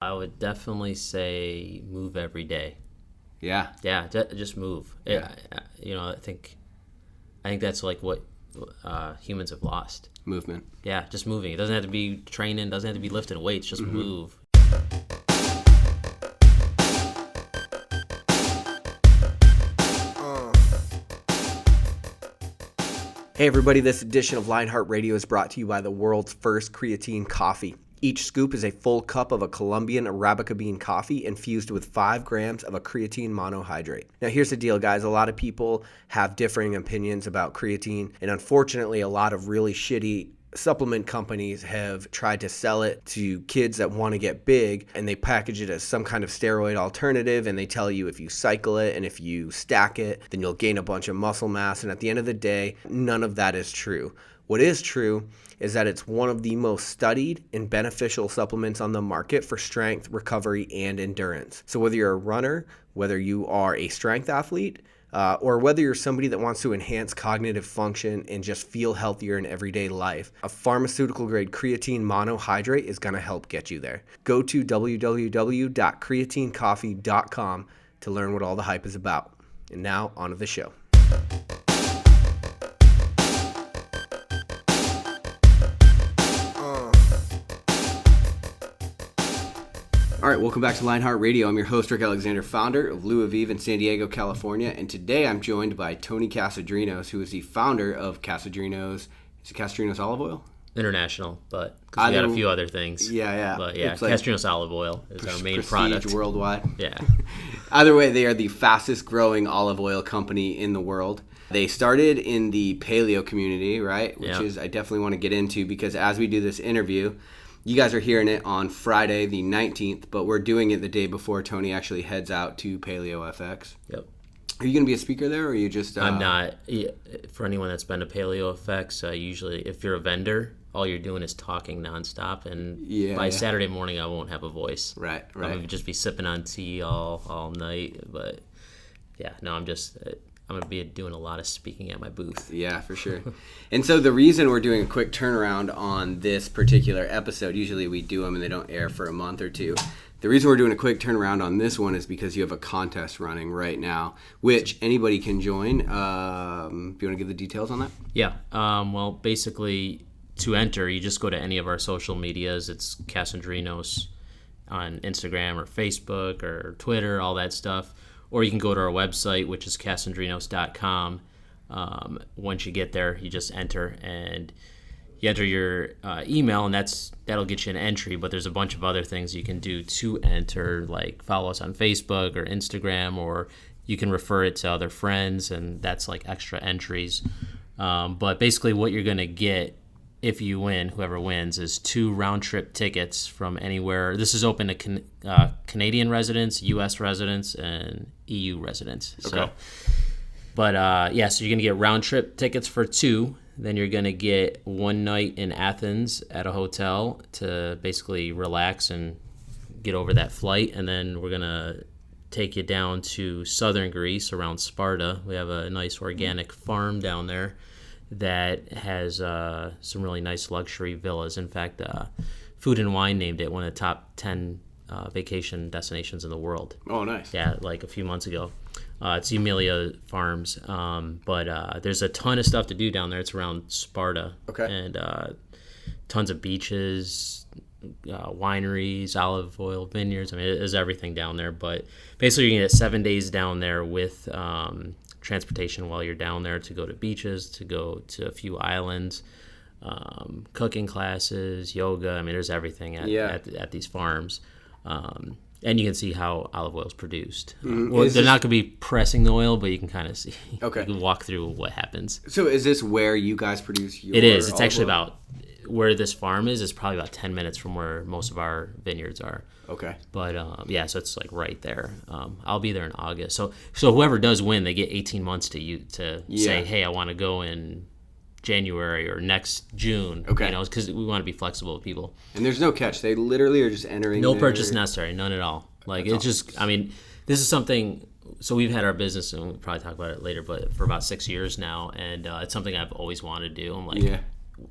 I would definitely say move every day. Yeah. Yeah, just move. Yeah. I think that's like what humans have lost. Movement. Yeah, just moving. It doesn't have to be training. Doesn't have to be lifting weights. Just move. Hey everybody, this edition of Lionheart Radio is brought to you by the world's first creatine coffee. Each scoop is a full cup of a Colombian Arabica bean coffee infused with 5 grams of a creatine monohydrate. Now here's the deal, guys. A lot of people have differing opinions about creatine, and unfortunately a lot of really shitty supplement companies have tried to sell it to kids that want to get big, and they package it as some kind of steroid alternative, and they tell you if you cycle it and if you stack it, then you'll gain a bunch of muscle mass. And at the end of the day, none of that is true. What is true is that it's one of the most studied and beneficial supplements on the market for strength, recovery, and endurance. So whether you're a runner, whether you are a strength athlete, or whether you're somebody that wants to enhance cognitive function and just feel healthier in everyday life, a pharmaceutical-grade creatine monohydrate is going to help get you there. Go to www.creatinecoffee.com to learn what all the hype is about. And now, on to the show. All right, welcome back to Lionheart Radio. I'm your host, Rick Alexander, founder of Lou Aviv in San Diego, California. And today I'm joined by Tony Kasandrinos, who is the founder of Kasandrinos. Is it Kasandrinos Olive Oil? International, but cause we got a few other things. Yeah. But yeah, it's like Kasandrinos olive oil is our main product. Worldwide. Yeah. Either way, they are the fastest growing olive oil company in the world. They started in the Paleo community, right? Which is, I definitely want to get into, because as we do this interview, you guys are hearing it on Friday the 19th, but we're doing it the day before Tony actually heads out to Paleo FX. Yep. Are you going to be a speaker there, or are you just... I'm not. For anyone that's been to Paleo FX, usually if you're a vendor, all you're doing is talking nonstop, and by Saturday morning I won't have a voice. Right. I'm going to just be sipping on tea all night, but yeah, no, I'm going to be doing a lot of speaking at my booth. Yeah, for sure. And so the reason we're doing a quick turnaround on this particular episode, usually we do them and they don't air for a month or two. The reason we're doing a quick turnaround on this one is because you have a contest running right now, which anybody can join. Do you want to give the details on that? Yeah. Well, basically, to enter, you just go to any of our social medias. It's Kasandrinos on Instagram or Facebook or Twitter, all that stuff. Or you can go to our website, which is Kasandrinos.com. Once you get there, you just enter, and you enter your email, and that'll get you an entry. But there's a bunch of other things you can do to enter, like follow us on Facebook or Instagram, or you can refer it to other friends, and that's like extra entries. But basically what you're going to get if you win, whoever wins, is 2 round-trip tickets from anywhere. This is open to Canadian residents, U.S. residents, and EU residents. Okay. So you're going to get round-trip tickets for 2. Then you're going to get 1 night in Athens at a hotel to basically relax and get over that flight. And then we're going to take you down to southern Greece around Sparta. We have a nice organic farm down there that has some really nice luxury villas. In fact, Food and Wine named it one of the top 10 vacation destinations in the world. Oh, nice. Yeah, like a few months ago. It's Emilia Farms. But there's a ton of stuff to do down there. It's around Sparta. Okay. And tons of beaches, wineries, olive oil vineyards. I mean, there's everything down there. But basically, you're going to get 7 days down there with transportation while you're down there to go to beaches, to go to a few islands, cooking classes, yoga. I mean, there's everything at these farms. And you can see how olive oil is produced. Well, they're not going to be pressing the oil, but you can kind of see. Okay. You can walk through what happds. So is this where you guys produce your It is. It's actually oil? about where this farm is. It's probably about 10 minutes from where most of our vineyards are. Okay. But so it's like right there. I'll be there in August. So whoever does win, they get 18 months to say, hey, I want to go in January or next June. Okay. Because we want to be flexible with people. And there's no catch. They literally are just entering. No purchase necessary. None at all. Like it's just. I mean, this is something. So we've had our business, and we'll probably talk about it later, but for about 6 years now, and it's something I've always wanted to do. I'm like,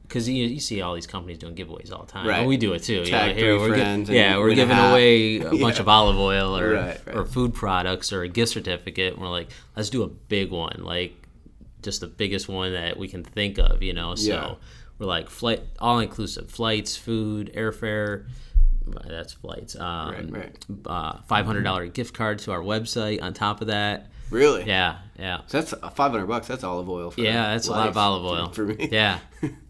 because you see all these companies doing giveaways all the time. Right. And we do it too. Tag Here, three friends. we're giving away a bunch of olive oil Right. or food products or a gift certificate. And we're like, let's do a big one, like just the biggest one that we can think of, So we're like all inclusive flights, food, airfare. That's flights. $500 gift card to our website on top of that. Really? Yeah. So that's $500. That's olive oil. That's a lot of olive oil for me. Yeah,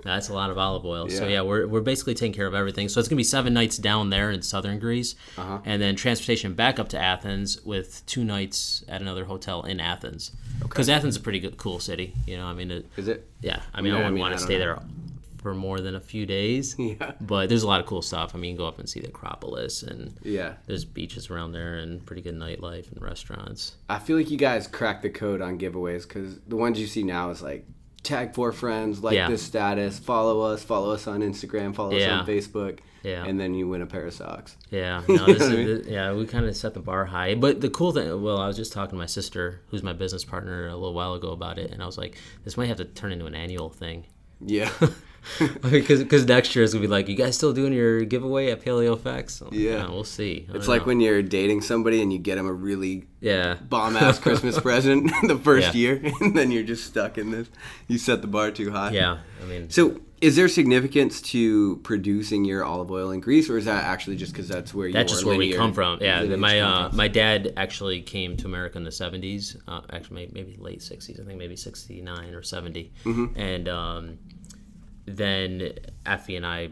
that's a lot of olive oil. Yeah. So we're basically taking care of everything. So it's gonna be 7 nights down there in southern Greece, and then transportation back up to Athens with 2 nights at another hotel in Athens. Because Athens is a pretty cool city. Is it? Yeah. I wouldn't want to stay there for more than a few days. Yeah. But there's a lot of cool stuff. You can go up and see the Acropolis, and yeah, there's beaches around there and pretty good nightlife and restaurants. I feel like you guys cracked the code on giveaways, because the ones you see now is like tag 4 friends, like this status, follow us on Instagram, follow us on Facebook, and then you win a pair of socks. Yeah, no, we kind of set the bar high. But the cool thing, I was just talking to my sister, who's my business partner, a little while ago about it, and I was like, this might have to turn into an annual thing. Yeah. Because next year it's going to be like, you guys still doing your giveaway at Paleo Facts? Yeah. We'll see. It's like when you're dating somebody and you get them a really bomb-ass Christmas present the first year, and then you're just stuck in this. You set the bar too high. Yeah. So is there significance to producing your olive oil in Greece, or is that actually just because that's where we come from? Yeah. My dad actually came to America in the 70s, actually maybe late 60s, I think maybe 69 or 70. Mm-hmm. And then Effi and I,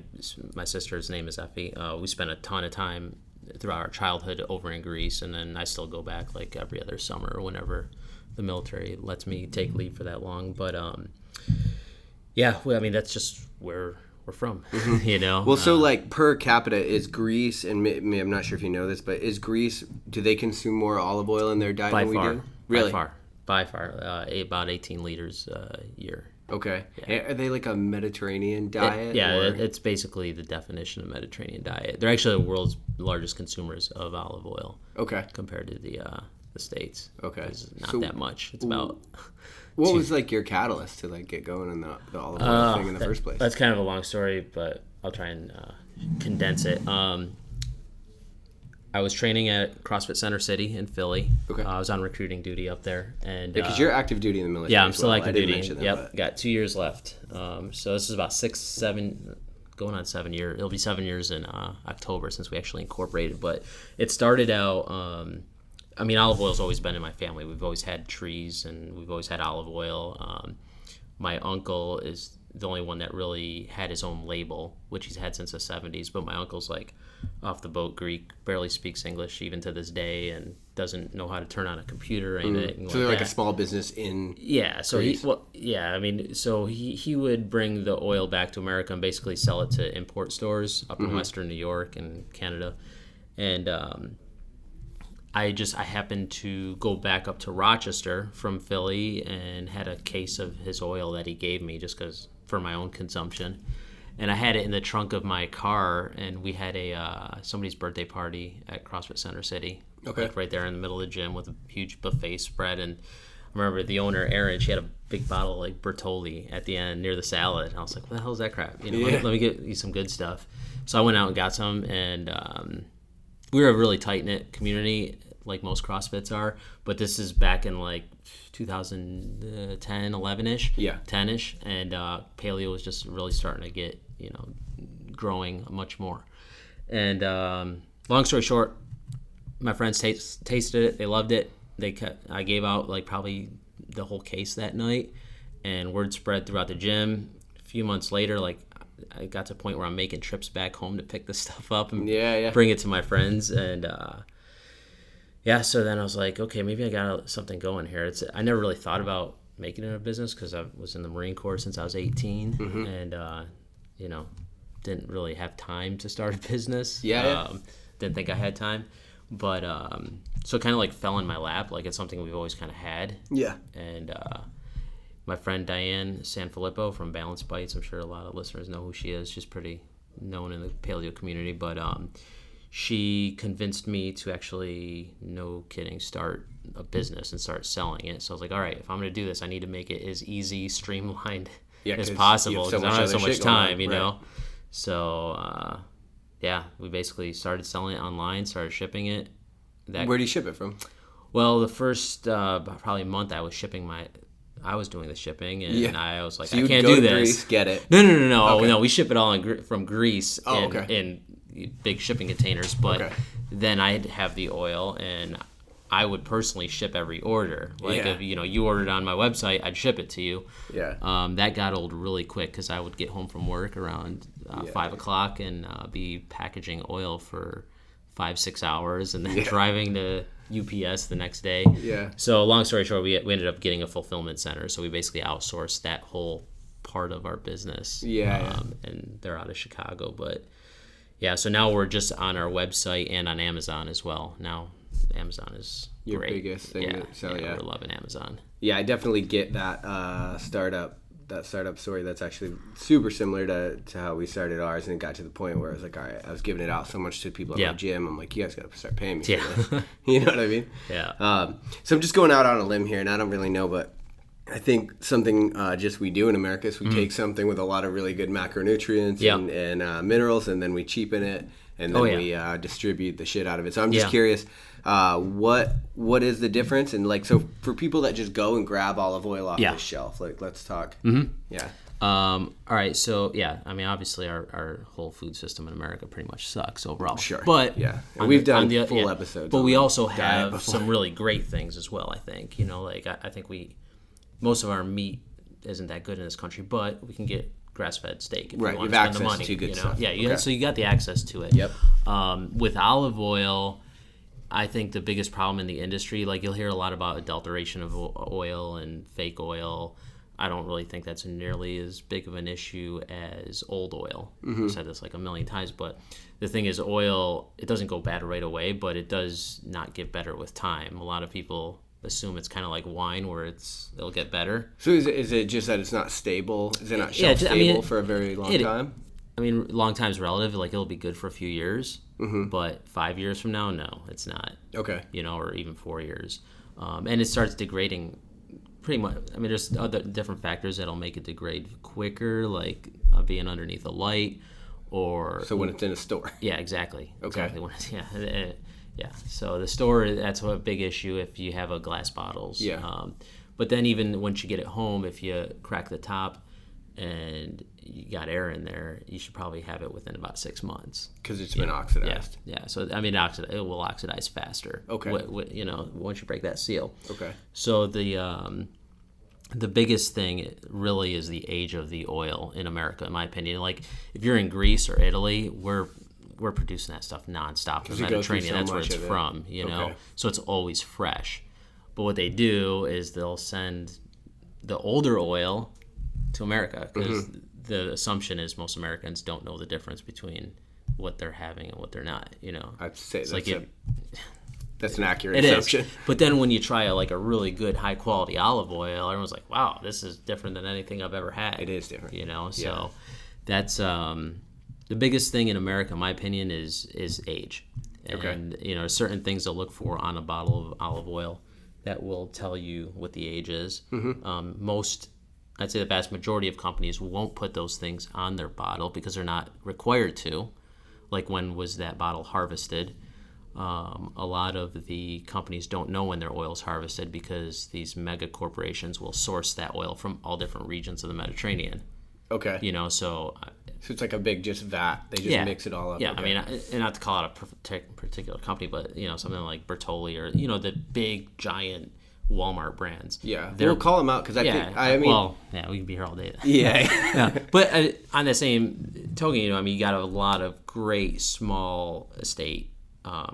my sister's name is Effi, we spent a ton of time throughout our childhood over in Greece, and then I still go back like every other summer whenever the military lets me take leave for that long. But that's just where we're from. Mm-hmm. Well, so like per capita, is Greece, and I'm not sure if you know this, but is Greece, do they consume more olive oil in their diet than we do? Really? By far, about 18 liters a year. Okay. Yeah. Are they like a Mediterranean diet? It's basically the definition of Mediterranean diet. They're actually the world's largest consumers of olive oil. Okay. Compared to the States. Okay. It's not that much. It's about... What was like your catalyst to like get going in the olive oil thing in the first place? That's kind of a long story, but I'll try and condense it. I was training at CrossFit Center City in Philly. Okay. I was on recruiting duty up there, and because you're active duty in the military. Yeah, I'm still active duty. Yep, got 2 years left. So this is about going on 7 years. It'll be 7 years in October since we actually incorporated. But it started out. Olive oil's always been in my family. We've always had trees, and we've always had olive oil. My uncle is the only one that really had his own label, which he's had since the 70s. But my uncle's like off the boat Greek, barely speaks English even to this day, and doesn't know how to turn on a computer or anything. So they're like a small business in So Greece. He would bring the oil back to America and basically sell it to import stores up in Western New York and Canada, and I happened to go back up to Rochester from Philly and had a case of his oil that he gave me just because for my own consumption. And I had it in the trunk of my car, and we had somebody's birthday party at CrossFit Center City, like right there in the middle of the gym with a huge buffet spread. And I remember the owner, Erin, she had a big bottle of like Bertolli at the end near the salad. And I was like, what the hell is that crap? Let me get you some good stuff. So I went out and got some, and we were a really tight-knit community, like most CrossFits are, but this is back in like 2010, 11-ish, 10-ish, and Paleo was just really starting to get, growing much more. And long story short, my friends tasted it, they loved it. I gave out like probably the whole case that night, and word spread throughout the gym. A few months later, like I got to a point where I'm making trips back home to pick this stuff up and bring it to my friends, and so then I was like, okay, maybe I got something going here. I never really thought about making it a business because I was in the Marine Corps since I was 18, and didn't really have time to start a business. Didn't think I had time, but so it kind of like fell in my lap, like it's something we've always kind of had. And my friend Diane Sanfilippo from Balance Bites, I'm sure a lot of listeners know who she is. She's pretty known in the paleo community, but she convinced me to actually, no kidding, start a business and start selling it. So I was like, all right, if I'm going to do this, I need to make it as easy, streamlined as possible because I don't have so much time, you right. know. So yeah, we basically started selling it online, started shipping it. Where do you ship it from? Well, the first probably month I was doing the shipping, and I was like, so I can't do this. Greece, get it? No. Okay. No, we ship it all from Greece in big shipping containers. But then I'd have the oil, and I would personally ship every order. Like if you ordered on my website, I'd ship it to you. Yeah. That got old really quick because I would get home from work around 5 o'clock and be packaging oil for 5-6 hours, and then driving to UPS the next day. Yeah. So long story short, we ended up getting a fulfillment center. So we basically outsourced that whole part of our business. And they're out of Chicago. But yeah, so now we're just on our website and on Amazon as well. Now Amazon is your great. biggest thing. We're loving Amazon. Yeah, I definitely get that startup story. That's actually super similar to how we started ours, and it got to the point where I was like, all right, I was giving it out so much to people at my gym. I'm like, you guys got to start paying me for this. You know what I mean? Yeah. So I'm just going out on a limb here, and I don't really know, but I think something just we do in America is we take something with a lot of really good macronutrients and minerals, and then we cheapen it, and then we distribute the shit out of it. So I'm just curious, what is the difference? And like, so for people that just go and grab olive oil off the shelf, like, let's talk. Yeah. All right. So I mean, obviously our whole food system in America pretty much sucks overall. Sure. But and we've done full episodes. But we also have some really great things as well. I think like I think most of our meat isn't that good in this country, but we can get grass-fed steak if you want to spend the money. To good stuff. Yeah. So you got the access to it. Yep. With olive oil, I think the biggest problem in the industry, like you'll hear a lot about adulteration of oil and fake oil. I don't really think that's nearly as big of an issue as old oil. I've said this like a million times, but the thing is, oil, it doesn't go bad right away, but it does not get better with time. A lot of people assume it's kind of like wine where it'll get better. So is it just that it's not stable? Is it not shelf stable for a very long time? I mean, long time's relative. Like, it'll be good for a few years, but 5 years from now, no, it's not. Okay. Or even 4 years. And it starts degrading pretty much. I mean, there's other different factors that'll make it degrade quicker, like being underneath a light or... So when it's in a store. Yeah, exactly. Okay. Exactly. When it's, yeah. So the store, that's a big issue if you have glass bottles. Yeah. But then even once you get it home, if you crack the top and you got air in there, you should probably have it within about 6 months. Because it's been oxidized. Yeah. So, I mean, it will oxidize faster. Okay. Once you break that seal. Okay. So the biggest thing really is the age of the oil in America, in my opinion. Like, if you're in Greece or Italy, we're producing that stuff nonstop in the Mediterranean. That's where it's from, Okay. So it's always fresh. But what they do is they'll send the older oil to America because the assumption is most Americans don't know the difference between what they're having and what they're not. I'd say that's an accurate assumption. But then when you try a really good high quality olive oil, everyone's like, wow, this is different than anything I've ever had. It is different. So that's the biggest thing in America, in my opinion, is age. And certain things to look for on a bottle of olive oil that will tell you what the age is. I'd say the vast majority of companies won't put those things on their bottle because they're not required to. Like, when was that bottle harvested? A lot of the companies don't know when their oil's harvested because these mega corporations will source that oil from all different regions of the Mediterranean. Okay. So it's like a big just vat. They just mix it all up. Yeah, okay. I mean, and not to call out a particular company, but something like Bertolli or the big giant Walmart brands. Yeah, we'll call them out because I mean, we can be here all day. Yeah. But on the same token, you got a lot of great small estate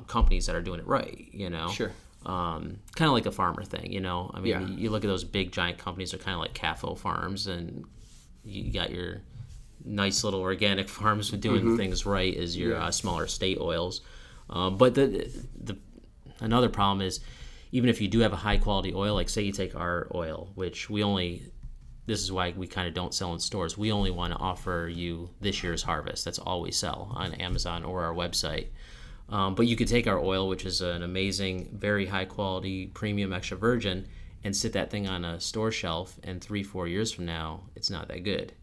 companies that are doing it right. Sure. Kind of like a farmer thing. I mean, you look at those big giant companies, they're kind of like CAFO farms, and you got your nice little organic farms with doing things right as your smaller state oils. But the another problem is, even if you do have a high quality oil, like say you take our oil, which this is why we kind of don't sell in stores. We only want to offer you this year's harvest. That's all we sell on Amazon or our website. But you could take our oil, which is an amazing, very high quality, premium extra virgin, and sit that thing on a store shelf, and 3-4 years from now, it's not that good.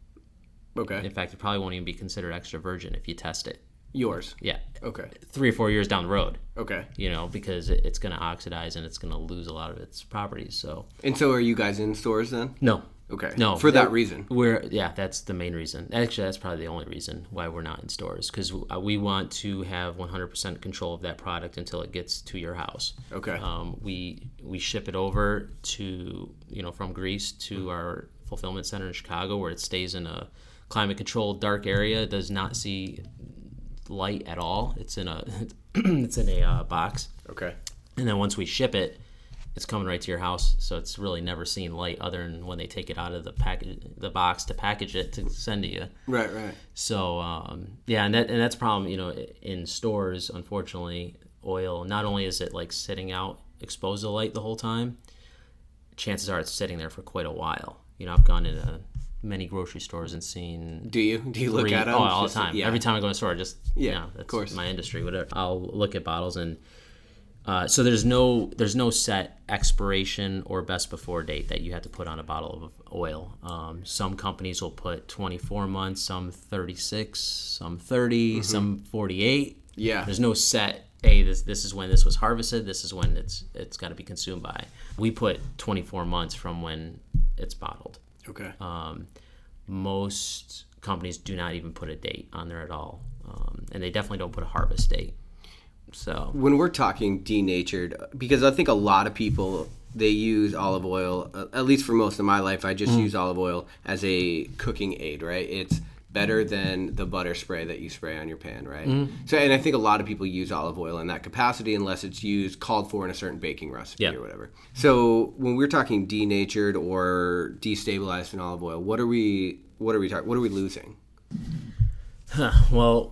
Okay. In fact, it probably won't even be considered extra virgin if you test it. Yours? Yeah. Okay. 3 or 4 years down the road. Okay. Because it's going to oxidize and it's going to lose a lot of its properties. So. And so are you guys in stores then? No. Okay. No. For that reason? That's the main reason. Actually, that's probably the only reason why we're not in stores, because we want to have 100% control of that product until it gets to your house. Okay. We ship it over to, from Greece to our fulfillment center in Chicago, where it stays in a climate-controlled dark area. It does not see light at all. It's in a box. Okay. And then once we ship it, it's coming right to your house, so it's really never seen light other than when they take it out of the box to package it to send to you. Right. So and that's a problem. In stores, unfortunately, oil, not only is it like sitting out exposed to light the whole time, chances are it's sitting there for quite a while. I've gone into many grocery stores and seen. Do you look at them? Oh, all the time. Yeah. Every time I go to a store, that's of course. My industry. Whatever. I'll look at bottles and. So there's no set expiration or best before date that you have to put on a bottle of oil. Some companies will put 24 months, some 36, some 30, some 48. Yeah. There's no set. Hey, this is when this was harvested. This is when it's got to be consumed by. We put 24 months from when it's bottled. Okay. Most companies do not even put a date on there at all, and they definitely don't put a harvest date. So when we're talking denatured, because I think a lot of people, they use olive oil, at least for most of my life, I just use olive oil as a cooking aid, right? It's better than the butter spray that you spray on your pan, right? So, and I think a lot of people use olive oil in that capacity unless it's called for in a certain baking recipe or whatever. So when we're talking denatured or destabilized in olive oil, what are we losing? Well,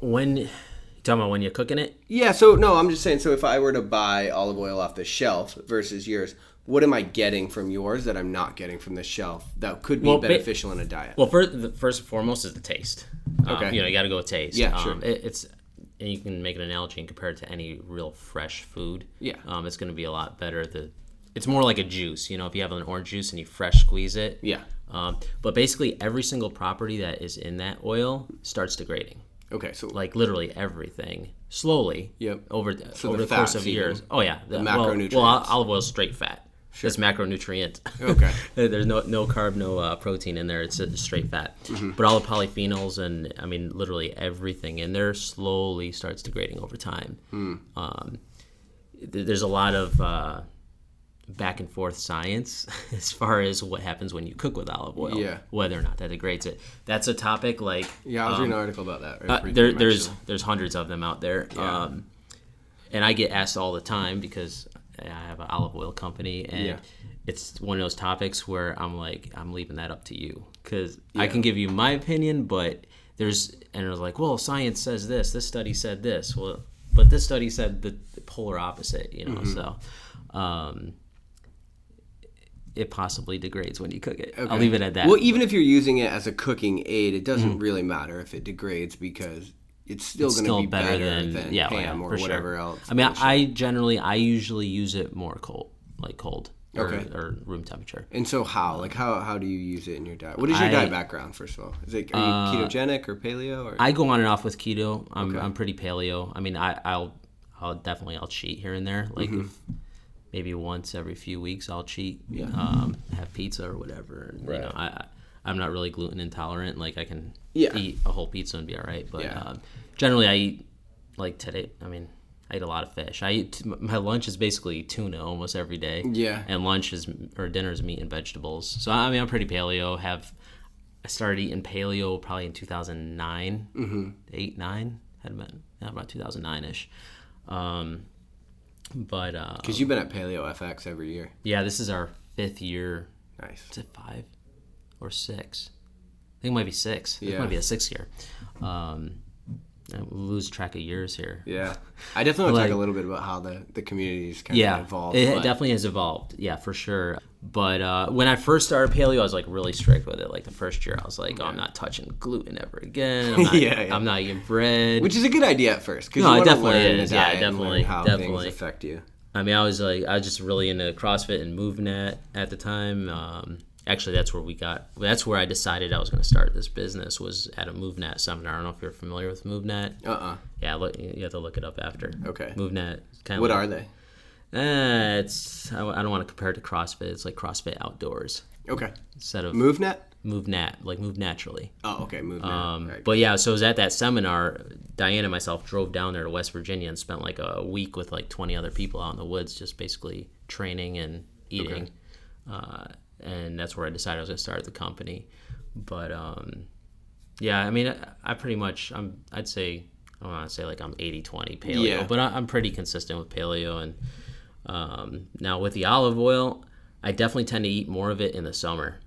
talking about when you're cooking it? Yeah, so no, I'm just saying, so if I were to buy olive oil off the shelf versus yours, what am I getting from yours that I'm not getting from the shelf that could be beneficial in a diet? Well, first and foremost is the taste. Okay. You got to go with taste. Yeah, sure. And you can make an analogy and compare it to any real fresh food. Yeah. It's going to be a lot better. It's more like a juice. If you have an orange juice and you fresh squeeze it. Yeah. But basically every single property that is in that oil starts degrading. Okay, so like literally everything slowly. Yep. Over the course of years. Oh yeah, the macronutrients. Well, olive oil is straight fat. Sure. It's macronutrient. Okay. There's no carb, no protein in there. It's straight fat. But all the polyphenols and literally everything in there slowly starts degrading over time. There's a lot of back and forth science as far as what happens when you cook with olive oil, whether or not that degrades it. That's a topic like I was reading an article about that. Right? There's hundreds of them out there, and I get asked all the time because I have an olive oil company, and it's one of those topics where I'm like, I'm leaving that up to you because I can give you my opinion, but they're like, well, science says this study said this, well, but this study said the polar opposite, so. It possibly degrades when you cook it. Okay. I'll leave it at that. Well, even if you're using it as a cooking aid, it doesn't really matter if it degrades because it's still going to be better than ham or whatever else. I usually use it more cold or room temperature. And so how do you use it in your diet? What is your diet background, first of all? Are you ketogenic or paleo? Or? I go on and off with keto. I'm pretty paleo. I'll cheat here and there. Like if maybe once every few weeks I'll cheat, have pizza or whatever. Right. I'm not really gluten intolerant. Like I can eat a whole pizza and be all right. But generally I eat, like today, I eat a lot of fish. My lunch is basically tuna almost every day. Yeah. And dinner is meat and vegetables. So I'm pretty paleo. I started eating paleo probably in 2009, 8, 9, had been about 2009-ish. But because you've been at Paleo FX every year. Yeah, this is our 5th year. Nice. Is it 5 or 6? I think it might be 6. Yeah. It might be the 6th year. We lose track of years here. Yeah, I definitely want to talk a little bit about how the community's kind of evolved. It definitely has evolved. Yeah, for sure. But when I first started paleo, I was like really strict with it. Like the first year, I was like, I'm not touching gluten ever again. I'm not eating bread. Which is a good idea at first. No, it definitely is. Yeah, definitely. How things affect you. I mean, I was just really into CrossFit and MoveNet at the time. Actually, that's where I decided I was going to start this business, was at a MoveNet seminar. I don't know if you're familiar with MoveNet. Yeah, you have to look it up after. Okay. MoveNet. What are they? I don't want to compare it to CrossFit. It's like CrossFit outdoors. Okay. Instead of MoveNet? MoveNet, like Move Naturally. Oh, okay, MoveNet. Right. But yeah, so I was at that seminar. Diane and myself drove down there to West Virginia and spent like a week with like 20 other people out in the woods, just basically training and eating. Okay. And that's where I decided I was going to start the company. But yeah, I mean, I pretty much, I'd say, I don't want to say like I'm 80-20 paleo, but I'm pretty consistent with paleo. And now with the olive oil, I definitely tend to eat more of it in the summer.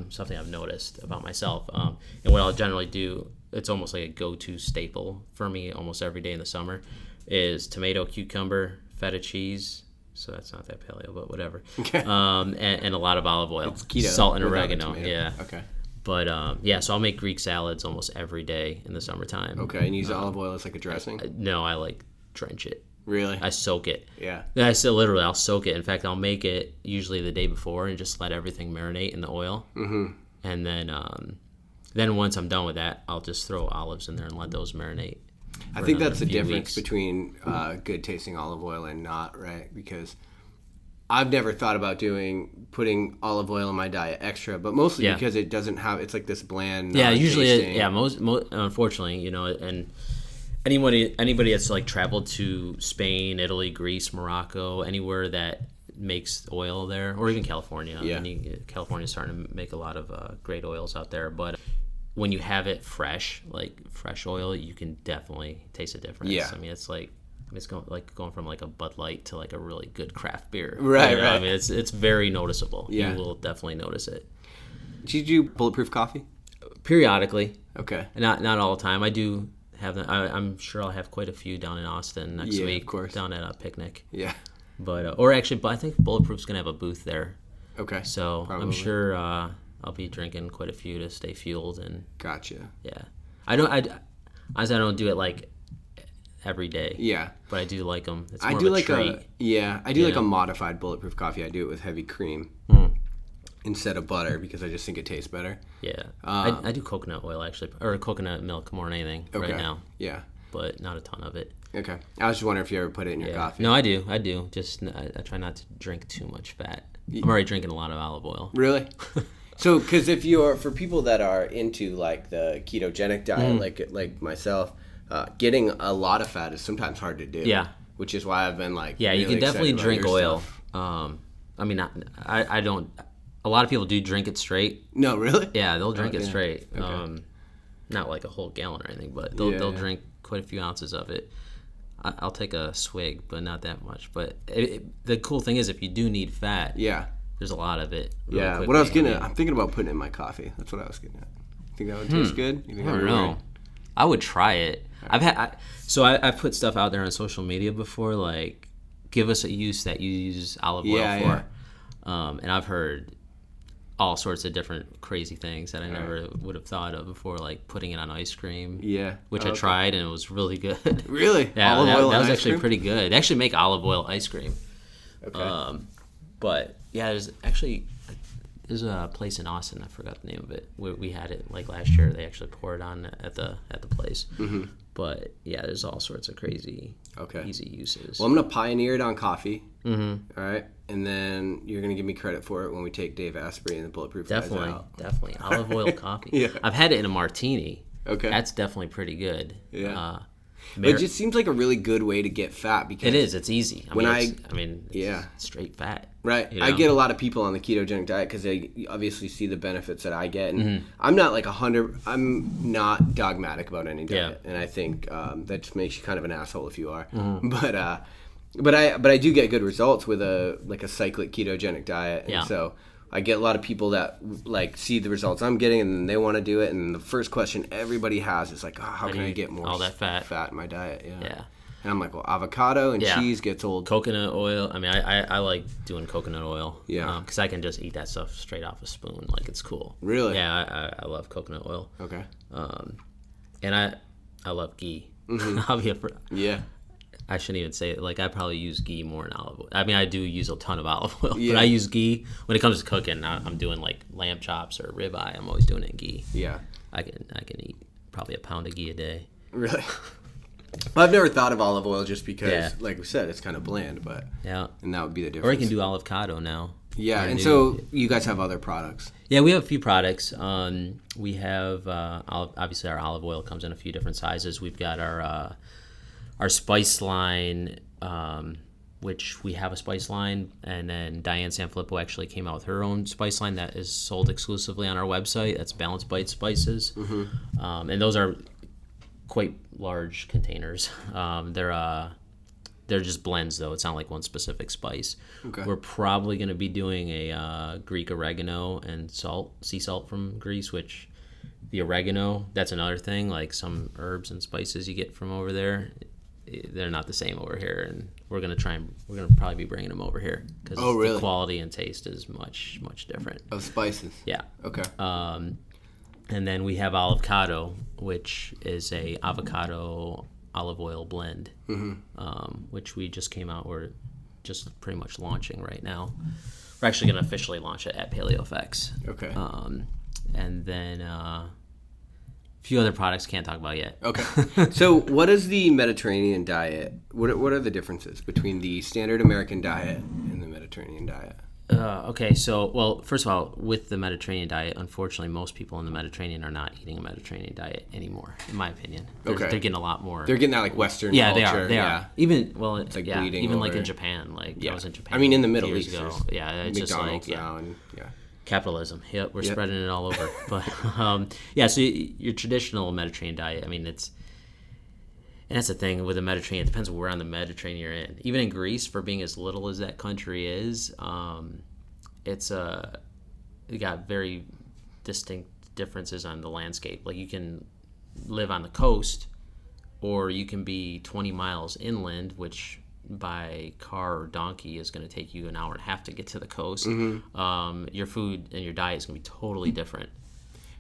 Something I've noticed about myself. And what I'll generally do, it's almost like a go-to staple for me almost every day in the summer, is tomato, cucumber, feta cheese. So that's not that paleo, but whatever. Okay. And a lot of olive oil. It's keto. Salt and oregano. Yeah. Okay. But yeah, so I'll make Greek salads almost every day in the summertime. Okay, and use olive oil as like a dressing? No, I like drench it. Really? I soak it. Yeah. I said literally, I'll soak it. In fact, I'll make it usually the day before and just let everything marinate in the oil. And then once I'm done with that, I'll just throw olives in there and let those marinate. I think that's the difference between good tasting olive oil and not, right? Because I've never thought about putting olive oil in my diet extra, but mostly because it doesn't have, it's like this bland. Yeah, usually, most unfortunately, you know, and anybody that's like traveled to Spain, Italy, Greece, Morocco, anywhere that makes oil there, or even California. Yeah. I mean, California's starting to make a lot of great oils out there, but when you have it fresh, like fresh oil, you can definitely taste a difference. Yeah. I mean, it's going from like a Bud Light to like a really good craft beer. Right, you know? right. I mean, it's very noticeable. Yeah. You will definitely notice it. Do you do bulletproof coffee? Periodically. Okay. Not all the time. I do have them. I'm sure I'll have quite a few down in Austin next week. Of course. Down at a picnic. Yeah. But I think Bulletproof's gonna have a booth there. Okay. So probably. I'm sure I'll be drinking quite a few to stay fueled and. Gotcha. Yeah. I don't do it like every day. Yeah. But I do like them. It's more of a treat. I do like a modified bulletproof coffee. I do it with heavy cream instead of butter because I just think it tastes better. Yeah. I do coconut oil actually, or coconut milk more than anything right now. Yeah. But not a ton of it. Okay. I was just wondering if you ever put it in your coffee. No, I do. Just I try not to drink too much fat. I'm already drinking a lot of olive oil. Really? So, because for people that are into like the ketogenic diet, like myself, getting a lot of fat is sometimes hard to do. Yeah. Which is why I've been like. Yeah, really you can definitely drink oil. Stuff. I mean, I don't. A lot of people do drink it straight. No, really? Yeah, they'll drink it straight. Okay. Not like a whole gallon or anything, but they'll drink quite a few ounces of it. I'll take a swig, but not that much. But the cool thing is, if you do need fat, there's a lot of it. Really quickly. What I was getting at, I'm thinking about putting it in my coffee. That's what I was getting at. Think that would taste good? You think I don't know. I would try it. I've put stuff out there on social media before, like give us a use that you use olive oil for, and I've heard all sorts of different crazy things that I never would have thought of before, like putting it on ice cream. Yeah. Which I tried and it was really good. Really? Yeah, that was actually pretty good. They actually make olive oil ice cream. Okay. But yeah, there's a place in Austin, I forgot the name of it. We had it like last year. They actually pour it on at the place. Mm-hmm. But yeah, there's all sorts of crazy, easy uses. Well, I'm gonna pioneer it on coffee. Mm-hmm. All right, and then you're gonna give me credit for it when we take Dave Asprey and the Bulletproof guys out. Definitely olive oil coffee. Yeah, I've had it in a martini. Okay, that's definitely pretty good. Yeah. But it just seems like a really good way to get fat because it is. It's easy. It's straight fat. Right. You know? I get a lot of people on the ketogenic diet because they obviously see the benefits that I get, and I'm not like I'm not dogmatic about any diet, and I think that just makes you kind of an asshole if you are. But I do get good results with a cyclic ketogenic diet, and so I get a lot of people that like see the results I'm getting and they want to do it, and the first question everybody has is like, how can I get more all that fat in my diet? Yeah. And I'm like, well, avocado and cheese gets old. Coconut oil. I mean, I like doing coconut oil. Yeah. Because I can just eat that stuff straight off a spoon. Like, it's cool. Really? Yeah, I love coconut oil. Okay. And I love ghee. Mm-hmm. I'll be I shouldn't even say it. Like, I probably use ghee more than olive oil. I mean, I do use a ton of olive oil, Yeah. but I use ghee when it comes to cooking. I'm doing like lamb chops or ribeye. I'm always doing it in ghee. Yeah. I can eat probably a pound of ghee a day. Really? Well, I've never thought of olive oil just because, Yeah. like we said, it's kind of bland, but Yeah. and that would be the difference. Or you can do avocado now. Yeah, Or and do- so you guys have other products. Yeah, we have a few products. We have obviously our olive oil comes in a few different sizes. We've got our spice line, which we have a spice line, and then Diane Sanfilippo actually came out with her own spice line that is sold exclusively on our website. That's Balanced Bite Spices, and those are quite large containers. They're just blends, though. It's not like one specific spice. Okay. We're probably going to be doing a Greek oregano and sea salt from Greece, which the oregano, that's another thing. Like some herbs and spices you get from over there, they're not the same over here. And we're going to probably be bringing them over here because really? the quality and taste is much, much different. Of spices. Yeah. Okay. And then we have avocado, which is a avocado olive oil blend, which we just came out. We're just pretty much launching right now. We're actually going to officially launch it at Paleo FX. Okay. And then a few other products can't talk about yet. Okay. So what is the Mediterranean diet? What are the differences between the standard American diet and the Mediterranean diet? Okay, so, well, first of all, with the Mediterranean diet, unfortunately, most people in the Mediterranean are not eating a Mediterranean diet anymore, in my opinion. They're getting a lot more. They're getting that like Western Yeah, culture. they are. Even, well, like yeah, bleeding even like over. in Japan. Like, I was in Japan. I mean, in the a few Middle years East, ago. there's Yeah, it's just McDonald's like, now, and capitalism. Yep, we're spreading it all over. But, yeah, so your traditional Mediterranean diet, I mean, and that's the thing with the Mediterranean. It depends where on the Mediterranean you're in. Even in Greece, for being as little as that country is, it got very distinct differences on the landscape. Like, you can live on the coast, or you can be 20 miles inland, which by car or donkey is going to take you an hour and a half to get to the coast. Your food and your diet is going to be totally different.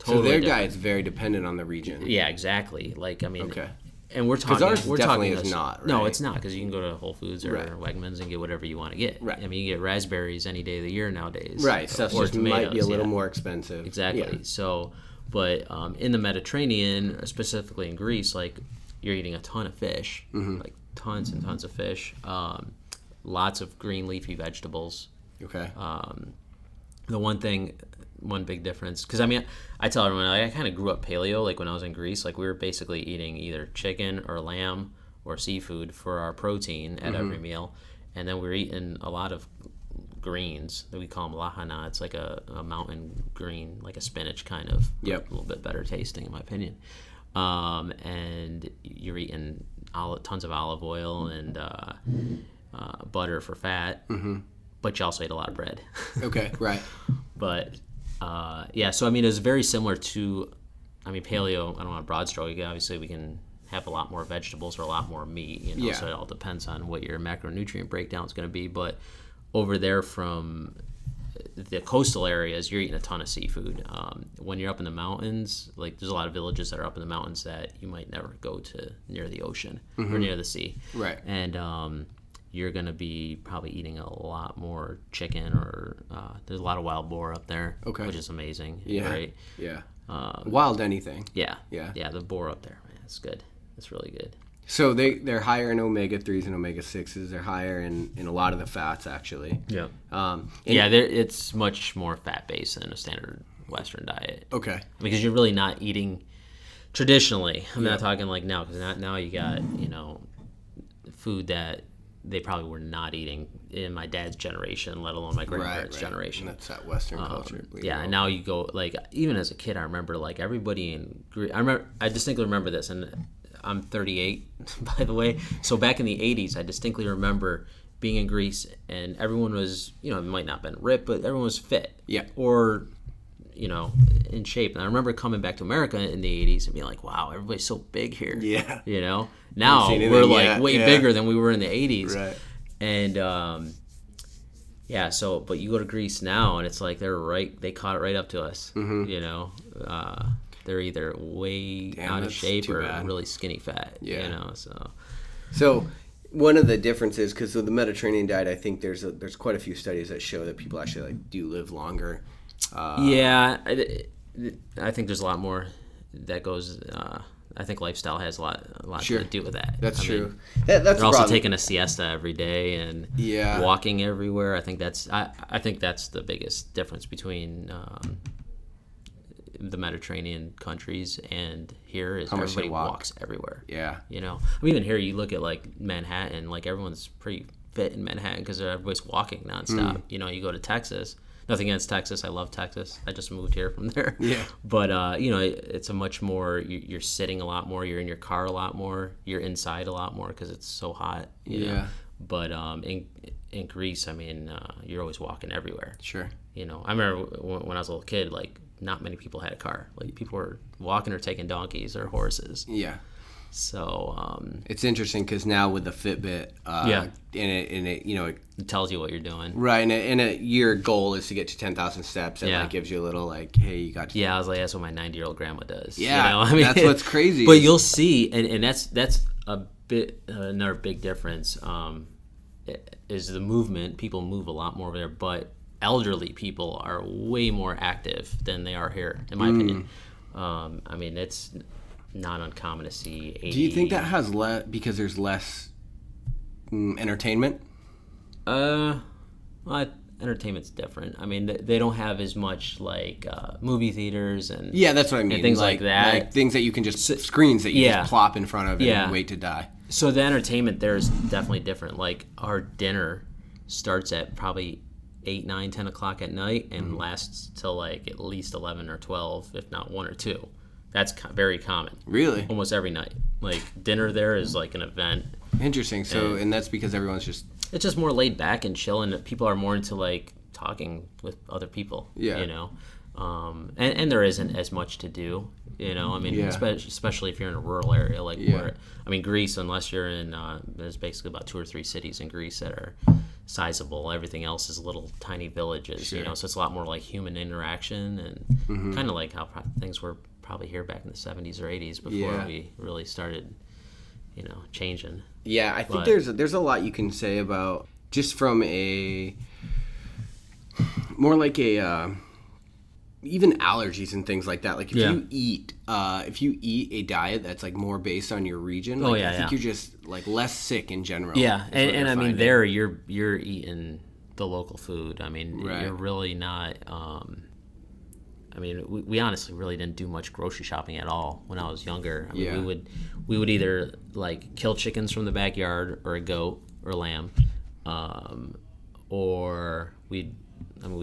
So their diet's very dependent on the region. Yeah, exactly. Like, I mean, Okay. And we're talking. Ours we're definitely talking is not, No, right? it's not, because you can go to Whole Foods or Right. Wegmans and get whatever you want to get. Right. I mean, you get raspberries any day of the year nowadays. Right. Stuff Or just might be a tomatoes, little yeah. more expensive. Exactly. Yeah. So, but in the Mediterranean, specifically in Greece, like, you're eating a ton of fish, like tons and tons of fish. Lots of green leafy vegetables. Okay. The one big difference, because I mean, I tell everyone, like, I kind of grew up paleo. Like, when I was in Greece, like, we were basically eating either chicken or lamb or seafood for our protein at every meal, and then we were eating a lot of greens that we call them lahana. It's like a mountain green, like a spinach kind of. Yep. A little bit better tasting, in my opinion. And you're eating tons of olive oil and butter for fat, but you also ate a lot of bread. Okay. Right. But yeah, so I mean, it's very similar to, I mean, paleo. I don't want to broad stroke. Obviously, we can have a lot more vegetables or a lot more meat. You know, Yeah. so it all depends on what your macronutrient breakdown is going to be. But over there, from the coastal areas, you're eating a ton of seafood. When you're up in the mountains, like, there's a lot of villages that are up in the mountains that you might never go to near the ocean or near the sea. Right. And you're going to be probably eating a lot more chicken, or there's a lot of wild boar up there, Okay. which is amazing. Yeah. Right? Yeah. Wild anything. Yeah. Yeah. Yeah, the boar up there, man, it's good. It's really good. So they're higher in omega-3s and omega-6s. They're higher in a lot of the fats, actually. Yeah. And- It's much more fat-based than a standard Western diet. Okay. Because you're really not eating traditionally. I'm not talking like now, because now you got, food that they probably were not eating in my dad's generation, let alone my grandparents' generation. And that's that Western culture. Yeah, and now you go, like, even as a kid, I remember, like, everybody in Greece. I distinctly remember this, and I'm 38, by the way. So back in the 80s, I distinctly remember being in Greece, and everyone was, it might not have been ripped, but everyone was fit. Yeah. Or, in shape. And I remember coming back to America in the 80s and being like, wow, everybody's so big here. Yeah. Now seen we're, anything like, yet. way Yeah. bigger than we were in the 80s. Right. And, yeah, so, but you go to Greece now, and it's like they caught it right up to us. They're either way out of that's shape too or bad. really skinny fat. Yeah. So So one of the differences, because of the Mediterranean diet, I think there's quite a few studies that show that people actually do live longer. I think there's a lot more that goes. I think lifestyle has a lot Sure. to do with that. That's true. Mean, that's they're also taking a siesta every day and walking everywhere. I think that's the biggest difference between the Mediterranean countries and here is everybody walks everywhere. Yeah. Even here you look at like Manhattan, like everyone's pretty fit in Manhattan because everybody's walking nonstop. You go to Texas. Nothing against Texas. I love Texas. I just moved here from there. Yeah. But, it's a much more, you're sitting a lot more. You're in your car a lot more. You're inside a lot more because it's so hot. You know? But in Greece, you're always walking everywhere. Sure. I remember when I was a little kid, like, not many people had a car. Like, people were walking or taking donkeys or horses. Yeah. So it's interesting because now with the Fitbit, it tells you what you're doing, right? And your goal is to get to 10,000 steps, and that gives you a little like, hey, you got to. Yeah, I was like, that's what my 90-year-old grandma does. Yeah, that's what's crazy. But you'll see, and that's a bit another big difference. Is the movement? People move a lot more over there, but elderly people are way more active than they are here, in my opinion. It's not uncommon to see 80. Do you think that has because there's less entertainment? Entertainment's different. They don't have as much like movie theaters and that's what I mean. And things like that, like things that you can screens that you just plop in front of and wait to die. So the entertainment there is definitely different. Like our dinner starts at probably 8, 9, 10 o'clock at night and lasts till like at least 11 or 12, if not 1 or 2. That's very common. Really? Almost every night. Like, dinner there is like an event. Interesting. So, and that's because everyone's just... It's just more laid back and chill, and people are more into, like, talking with other people, and there isn't as much to do, especially if you're in a rural area. Like, Greece, unless you're in... there's basically about 2 or 3 cities in Greece that are sizable. Everything else is little tiny villages, so it's a lot more like human interaction and kind of like how things were probably here back in the 70s or 80s before we really started, changing. Yeah, I think there's a lot you can say about just from a more like a even allergies and things like that. Like if you eat a diet that's like more based on your region, I think you're just like less sick in general. Yeah, and there you're eating the local food. You're really not. We honestly really didn't do much grocery shopping at all when I was younger. We would either like kill chickens from the backyard or a goat or lamb, or we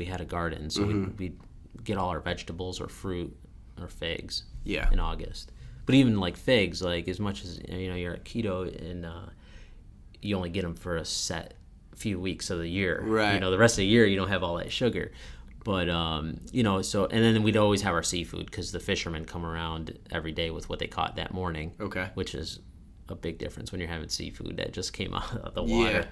had a garden, so we'd get all our vegetables or fruit or figs in August. But even like figs, like as much as you're at keto and you only get them for a set few weeks of the year. Right. The rest of the year you don't have all that sugar. But, so, and then we'd always have our seafood because the fishermen come around every day with what they caught that morning. Okay. Which is a big difference when you're having seafood that just came out of the water. Yeah.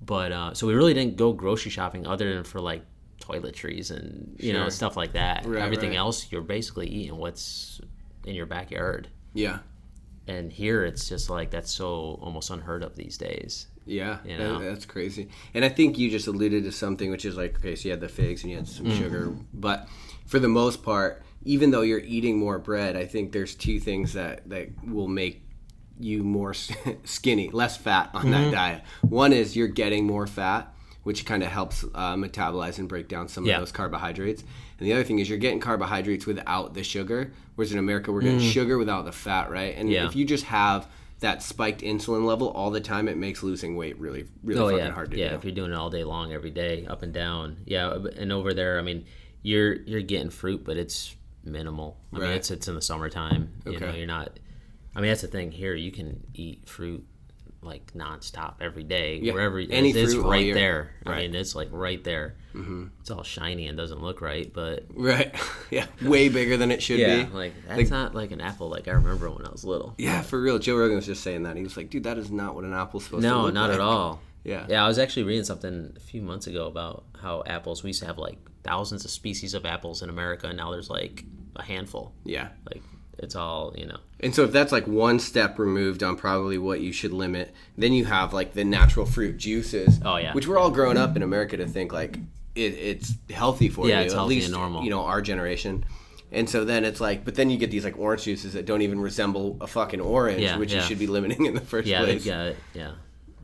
But, so we really didn't go grocery shopping other than for like toiletries and, stuff like that. Right, everything else, you're basically eating what's in your backyard. Yeah. And here it's just like, that's so almost unheard of these days. Yeah, that's crazy. And I think you just alluded to something, which is like, okay, so you had the figs and you had some sugar. But for the most part, even though you're eating more bread, I think there's 2 things that will make you more skinny, less fat on that diet. One is you're getting more fat, which kind of helps metabolize and break down some of those carbohydrates. And the other thing is you're getting carbohydrates without the sugar, whereas in America we're getting sugar without the fat, right? And if you just have that spiked insulin level all the time, it makes losing weight really fucking hard to do. Yeah, if you're doing it all day long, every day, up and down. Yeah, and over there, you're getting fruit, but it's minimal. I mean, it's in the summertime. Okay. You're not. That's the thing here. You can eat fruit like nonstop every day, wherever it's right there. Right. It's like right there. Mm-hmm. It's all shiny and doesn't look right, but way bigger than it should be. Like that's not like an apple like I remember when I was little. Yeah, for real. Joe Rogan was just saying that. He was like, dude, that is not what an apple's supposed to look like. No, not at all. Yeah. I was actually reading something a few months ago about how apples, we used to have like thousands of species of apples in America, and now there's like a handful. Yeah. Like it's all, And so if that's like one step removed on probably what you should limit, then you have like the natural fruit juices. Oh, yeah. Which we're all growing up in America to think like it's healthy for you. Yeah, it's healthy at least, and normal. Our generation. And so then it's like, but then you get these like orange juices that don't even resemble a fucking orange, which you should be limiting in the first yeah, place. They've got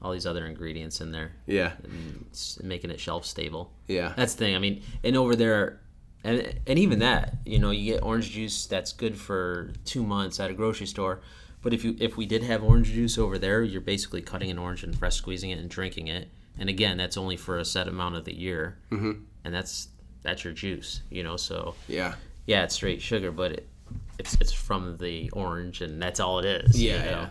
all these other ingredients in there. Yeah. And it's making it shelf stable. Yeah. That's the thing. I mean, and over there, and even that, you get orange juice that's good for 2 months at a grocery store. But if we did have orange juice over there, you're basically cutting an orange and fresh squeezing it and drinking it. And again, that's only for a set amount of the year. Mm-hmm. And that's your juice, so. Yeah. Yeah, it's straight sugar, but it's from the orange, and that's all it is. Yeah.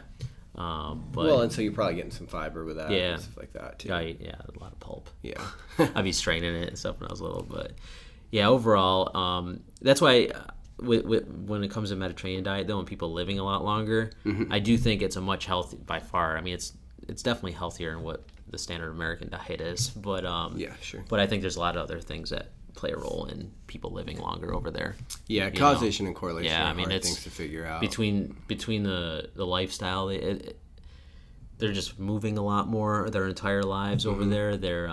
But, and so you're probably getting some fiber with that and stuff like that too. Yeah, a lot of pulp. Yeah. I'd be straining it and stuff when I was little, but yeah, overall, that's why when it comes to Mediterranean diet, though, and people living a lot longer, I do think it's a much healthier by far. I mean, it's definitely healthier than what the standard American diet is, but yeah, sure. But I think there's a lot of other things that play a role in people living longer over there. Yeah, causation and correlation. Yeah, are hard things to figure out. Between the lifestyle, they're just moving a lot more their entire lives over there. They're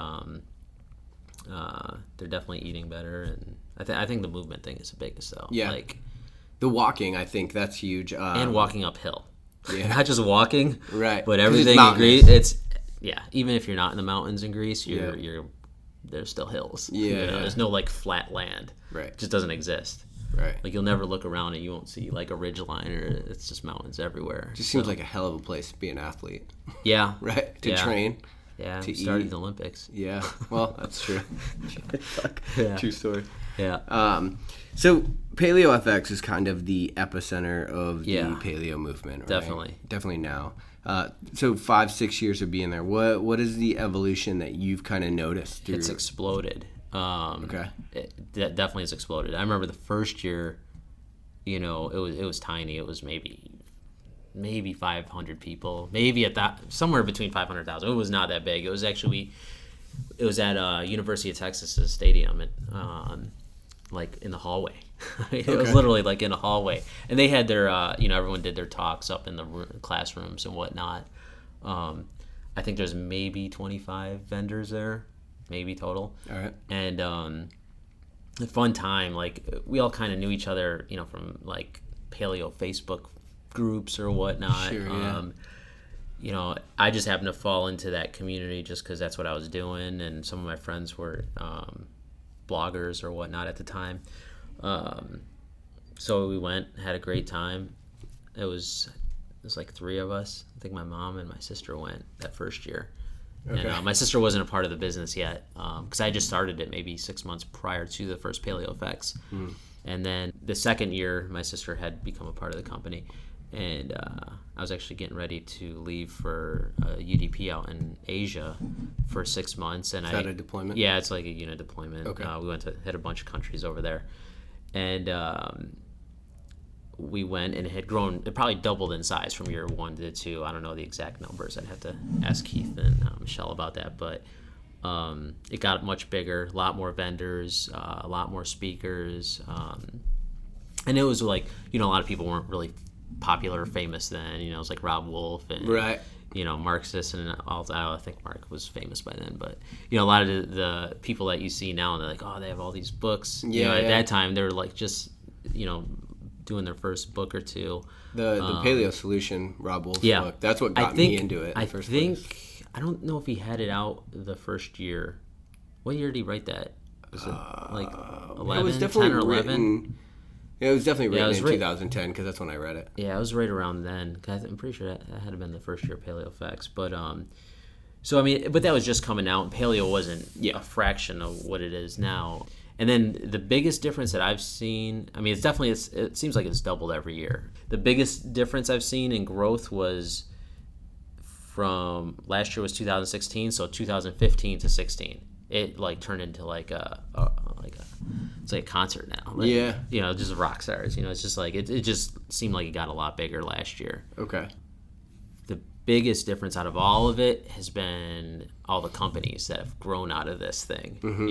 definitely eating better, and I think the movement thing is the biggest though. Yeah, like the walking, I think that's huge. And walking uphill. Yeah, not just walking, right? But everything in Greece, even if you're not in the mountains in Greece, you're there's still hills. Yeah, there's no like flat land. Right, it just doesn't exist. Right, like you'll never look around and you won't see like a ridge line, or it's just mountains everywhere. It just seems like a hell of a place to be an athlete. Yeah, right. To train. Yeah, to started eat. The Olympics. Yeah, well, that's true. True story. Yeah. So Paleo FX is kind of the epicenter of the paleo movement, right? Definitely now. So 5-6 years of being there, what is the evolution that you've kind of noticed through? It's exploded. Okay. It definitely has exploded. I remember the first year, it was tiny. It was maybe 500 people, maybe at that, somewhere between 500,000. It was not that big. It was at University of Texas's stadium, and like in the hallway. It was literally like in a hallway, and they had their everyone did their talks up in the classrooms and whatnot. I think there's maybe 25 vendors there, maybe total. All right. And a fun time. Like we all kind of knew each other, from like Paleo Facebook groups or whatnot. Sure, yeah. I just happened to fall into that community just because that's what I was doing, and some of my friends were bloggers or whatnot at the time. So we went, had a great time. It was like 3 of us. I think my mom and my sister went that first year. Okay. And my sister wasn't a part of the business yet because I just started it maybe 6 months prior to the first Paleo FX. And then the second year, my sister had become a part of the company. And I was actually getting ready to leave for UDP out in Asia for 6 months. And Is that a deployment? Yeah, it's like a unit deployment. Okay. We went to hit a bunch of countries over there. And we went, and it had grown, it probably doubled in size from year 1 to 2. I don't know the exact numbers. I'd have to ask Keith and Michelle about that. But it got much bigger, a lot more vendors, a lot more speakers. And it was like, a lot of people weren't really popular or famous then. It was like Rob Wolf and Mark Sisson and all. I think Mark was famous by then, but a lot of the people that you see now, and they're like, oh, they have all these books. At that time they were like just doing their first book or two. The Paleo Solution, Rob Wolf's book. That's what got me into it in the first place. I don't know if he had it out the first year. What year did he write that? Was it like 11, it was definitely 10 or 11? Written. Yeah, it was definitely written in 2010 because that's when I read it. Yeah, it was right around then. I'm pretty sure that had been the first year of Paleo FX. But so I mean, but that was just coming out, and Paleo wasn't a fraction of what it is now. And then the biggest difference that I've seen, I mean, it seems like it's doubled every year. The biggest difference I've seen in growth was from last year was 2016, so 2015 to 16. It like turned into like it's like a concert now. Like, just rock stars. It's just like it just seemed like it got a lot bigger last year. Okay. The biggest difference out of all of it has been all the companies that have grown out of this thing. Mm-hmm.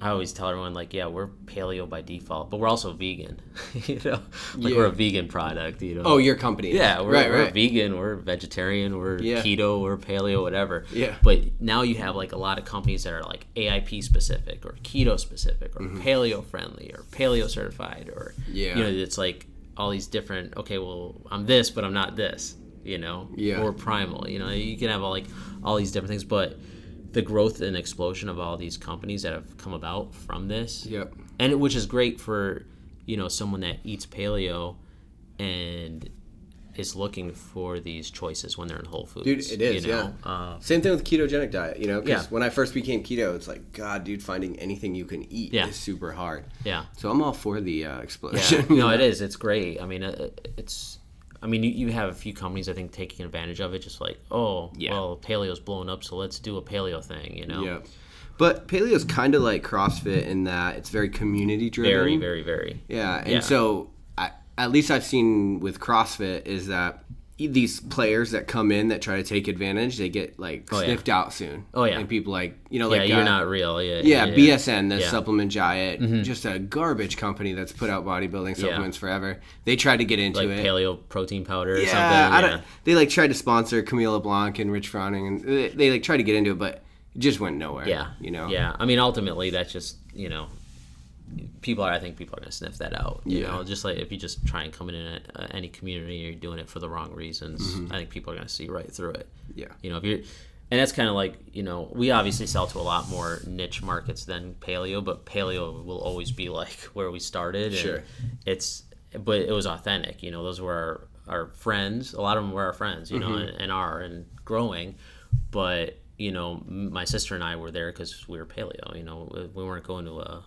I always tell everyone, like, yeah, we're paleo by default, but we're also vegan. You know, like Yeah. we're a vegan product. You know. Oh, your company. Yeah, we're right. vegan, we're vegetarian, we're Yeah. keto, we're paleo, whatever. Yeah. But now you have like a lot of companies that are like AIP specific or keto specific or paleo friendly or paleo certified or Yeah. you know, it's like all these different. Okay, well, I'm this, but I'm not this. You know, Yeah. or primal. You know, you can have all these different things, but the growth and explosion of all these companies that have come about from this, Yep. and which is great for, you know, someone that eats paleo and is looking for these choices when they're in Whole Foods. Dude, it is, you know? Same thing with ketogenic diet, you know, because Yeah. when I first became keto, it's like, God, dude, finding anything you can eat Yeah. is super hard. Yeah. So I'm all for the Yeah. explosion. No, it is. It's great. I mean, you have a few companies, I think, taking advantage of it, just like, oh, Yeah. well, paleo's blown up, so let's do a paleo thing, you know? Yeah. But paleo is kind of like CrossFit in that it's very community driven. Very, very, very. Yeah, and Yeah. so at least I've seen with CrossFit is that these players that come in that try to take advantage, they get like Oh, yeah. sniffed out soon. Oh, yeah. And people like, you know, Yeah, like you're not real. Yeah, Yeah, BSN, the Yeah. supplement giant, just a garbage company that's put out bodybuilding supplements forever. They tried to get into like it. paleo protein powder or Yeah, something. they like tried to sponsor Camila Blanc and Rich Froning, and they like tried to get into it, but it just went nowhere. Yeah. You know? Yeah. I mean, ultimately, that's just, you know, I think people are going to sniff that out. You Yeah. know, just like if you just try and come in at any community and you're doing it for the wrong reasons, I think people are going to see right through it. Yeah. You know, and that's kind of like, you know, we obviously sell to a lot more niche markets than paleo, but paleo will always be like where we started. And Sure. But it was authentic. You know, those were our friends. A lot of them were our friends, you know, and growing. But, you know, my sister and I were there because we were paleo. You know, we weren't going to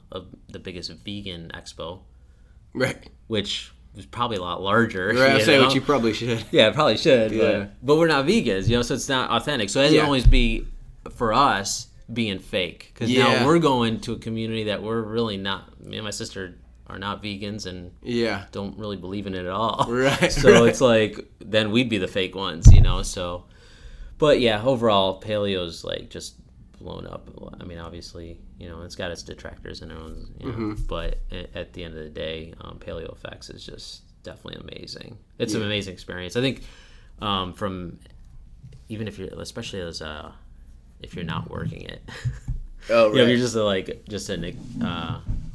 the biggest vegan expo, Right. which was probably a lot larger. Right, I'll you say know? what you probably should. Yeah, probably should. Yeah. But we're not vegans, you know, so it's not authentic. So it Yeah. will always be, for us, being fake. Because Yeah. now we're going to a community that we're really not. Me and my sister are not vegans and Yeah. don't really believe in it at all. Right, So right. it's like, then we'd be the fake ones, you know, so. But yeah, overall, paleo's like just blown up. I mean, obviously, you know, it's got its detractors and everyone's, you know, but at the end of the day, Paleo Effects is just definitely amazing. It's an amazing experience. I think from even if you're, especially as if you're not working it, Oh, you know, right. if you're just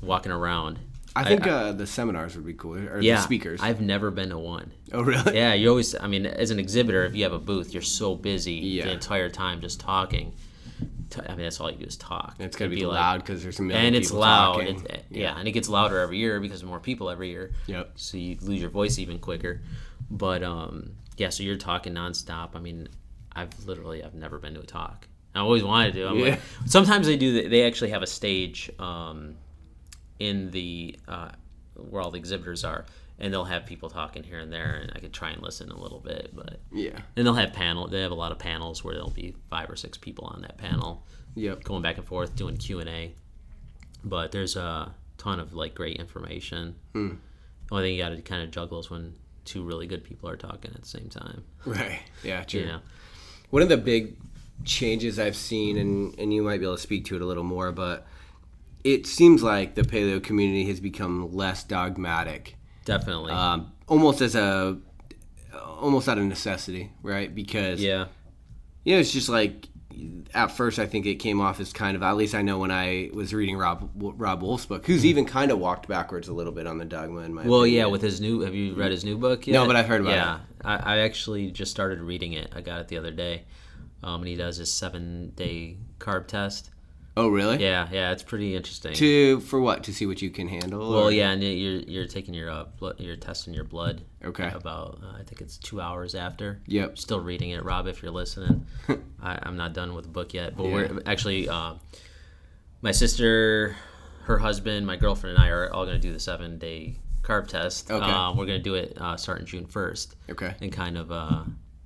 walking around. I think the seminars would be cool, or Yeah, the speakers. I've never been to one. Oh, really? Yeah, you always. I mean, as an exhibitor, if you have a booth, you're so busy Yeah. the entire time just talking. I mean, that's all you do is talk. It's going to It'd be like- loud because there's a million and people it's loud. talking. Yeah, and it gets louder every year because of more people every year. Yep. So you lose your voice even quicker. But yeah, so you're talking nonstop. I mean, I've never been to a talk. I always wanted to. I'm Yeah. like, sometimes they do. They actually have a stage in the where all the exhibitors are, and they'll have people talking here and there, and I could try and listen a little bit, but Yeah. and they'll have They have a lot of panels where there'll be 5 or 6 people on that panel, Yep. going back and forth doing Q&A. But there's a ton of like great information. The only thing you got to kind of juggle is when 2 really good people are talking at the same time. Right. Yeah, true. You know, One of the big changes I've seen, and you might be able to speak to it a little more, but it seems like the paleo community has become less dogmatic, definitely. almost out of necessity, right? Because Yeah. you know, it's just like at first I think it came off as kind of, at least I know when I was reading Rob Wolf's book, who's even kind of walked backwards a little bit on the dogma in my Well, opinion. yeah, with his have you read his new book yet? No, but I've heard about it. Yeah, I actually just started reading it. I got it the other day. And he does his 7-day carb test. Oh, really? Yeah, it's pretty interesting. For what? To see what you can handle? Well, or- yeah, and you're taking your blood, you're testing your blood. Okay. About I think it's 2 hours after. Yep. Still reading it, Rob, if you're listening. I'm not done with the book yet, but Yeah. we're actually my sister, her husband, my girlfriend, and I are all going to do the 7-day carb test. Okay. We're going to do it starting June 1st. Okay. And kind of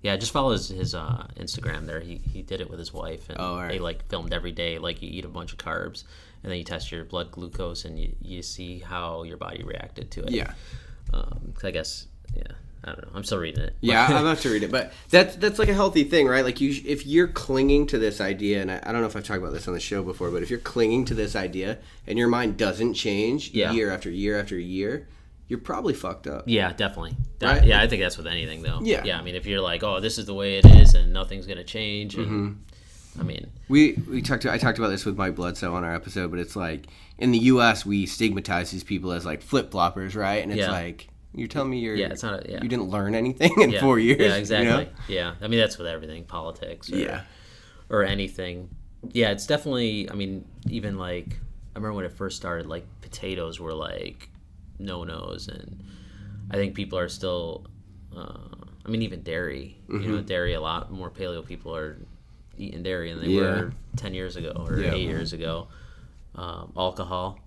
just follow his Instagram there. He did it with his wife, and all right. they like filmed every day. Like you eat a bunch of carbs, and then you test your blood glucose, and you see how your body reacted to it. Yeah. 'Cause I guess I don't know. I'm still reading it. Yeah, I'm about to read it, but that's like a healthy thing, right? Like if you're clinging to this idea, and I don't know if I've talked about this on the show before, but if you're clinging to this idea and your mind doesn't change year after year after year, you're probably fucked up. Yeah, definitely. Right? Yeah, I think that's with anything though. Yeah. Yeah, I mean, if you're like, oh, this is the way it is, and nothing's gonna change, and I mean, I talked about this with Mike Bledsoe on our episode, but it's like in the U.S. we stigmatize these people as like flip floppers, right? And it's like. You're telling me you didn't learn anything in 4 years? Yeah, exactly. You know? Yeah, I mean, that's with everything, politics or anything. Yeah, it's definitely, I mean, even like, I remember when it first started, like potatoes were like no-nos, and I think people are still, I mean, even dairy, you know, dairy, a lot more paleo people are eating dairy than they were 10 years ago or 8 years ago. Alcohol.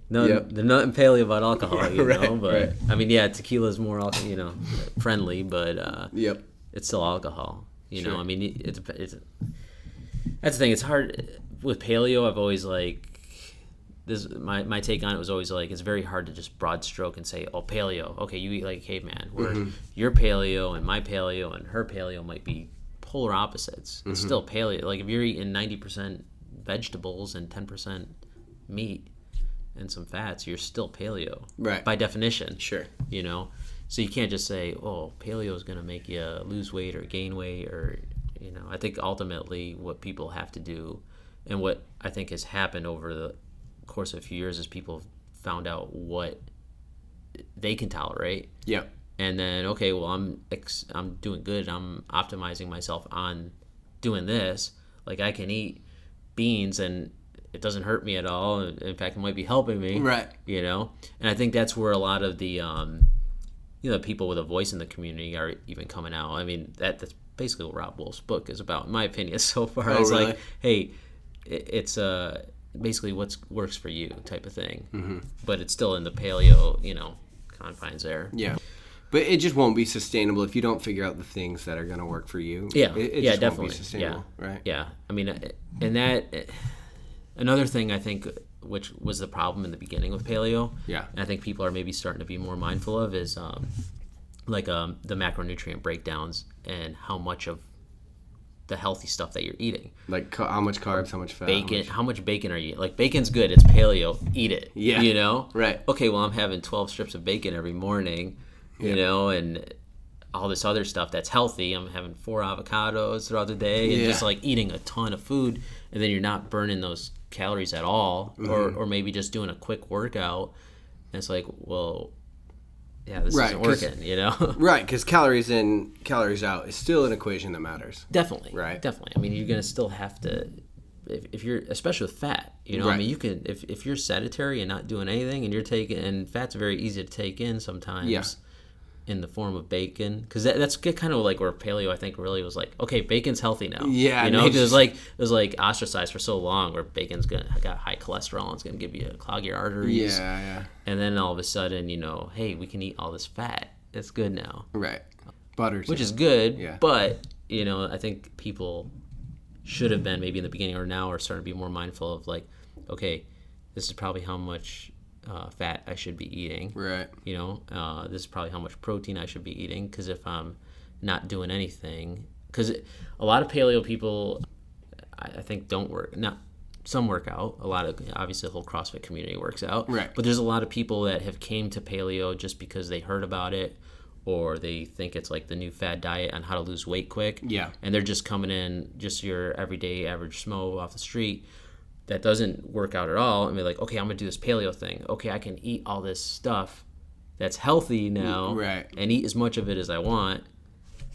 There's nothing paleo about alcohol, you know, but I mean, tequila's more, you know, friendly, but it's still alcohol, you know. I mean, it's that's the thing. It's hard with paleo. I've always like this. My take on it was always like it's very hard to just broad stroke and say, oh, paleo. Okay, you eat like a caveman. Where your paleo and my paleo and her paleo might be polar opposites. It's still paleo. Like if you're eating 90% vegetables and 10% meat and some fats, you're still paleo, right? By definition, sure. You know, so you can't just say, "Oh, paleo is going to make you lose weight or gain weight," or you know. I think ultimately, what people have to do, and what I think has happened over the course of a few years, is people have found out what they can tolerate. Yeah. And then, okay, well, I'm doing good. I'm optimizing myself on doing this. Like I can eat beans and it doesn't hurt me at all. In fact, it might be helping me. Right. You know? And I think that's where a lot of the, you know, people with a voice in the community are even coming out. I mean, that's basically what Rob Wolf's book is about, in my opinion, so far. Oh, it's really? like, hey, it's basically what works for you type of thing. But it's still in the paleo, you know, confines there. Yeah. But it just won't be sustainable if you don't figure out the things that are going to work for you. Yeah. It just definitely. Won't be sustainable, right? Yeah. I mean, and that... Another thing I think, which was the problem in the beginning with paleo, and I think people are maybe starting to be more mindful of, is the macronutrient breakdowns and how much of the healthy stuff that you're eating. Like how much carbs, how much fat. Bacon. How much bacon are you eating? Like bacon's good. It's paleo. Eat it. Yeah. You know? Right. Okay, well, I'm having 12 strips of bacon every morning, you know, and all this other stuff that's healthy. I'm having 4 avocados throughout the day and just like eating a ton of food, and then you're not burning those calories at all, or maybe just doing a quick workout, and it's like, well, this isn't working, you know? Right, because calories in, calories out is still an equation that matters. Definitely. Right. Definitely. I mean, you're gonna still have to, if you're, especially with fat, you know, I mean, you can, if you're sedentary and not doing anything, and you're taking, and fat's very easy to take in sometimes. In the form of bacon, because that's kind of like where paleo, I think, really was like, okay, bacon's healthy now. Yeah, you know, because it was like ostracized for so long, where bacon's got high cholesterol and it's gonna give you clog your arteries. Yeah. And then all of a sudden, you know, hey, we can eat all this fat. It's good now. Right. Butter, which is good. Yeah. But you know, I think people should have been maybe in the beginning or now are starting to be more mindful of like, okay, this is probably how much fat I should be eating. Right. You know, this is probably how much protein I should be eating, because if I'm not doing anything, because a lot of paleo people, I think, don't work. Not some work out. A lot of, obviously, the whole CrossFit community works out. Right. But there's a lot of people that have came to paleo just because they heard about it, or they think it's like the new fad diet on how to lose weight quick. Yeah. And they're just coming in, just your everyday average Smo off the street that doesn't work out at all, and be like, okay, I'm gonna do this paleo thing. Okay, I can eat all this stuff that's healthy now, right, and eat as much of it as I want.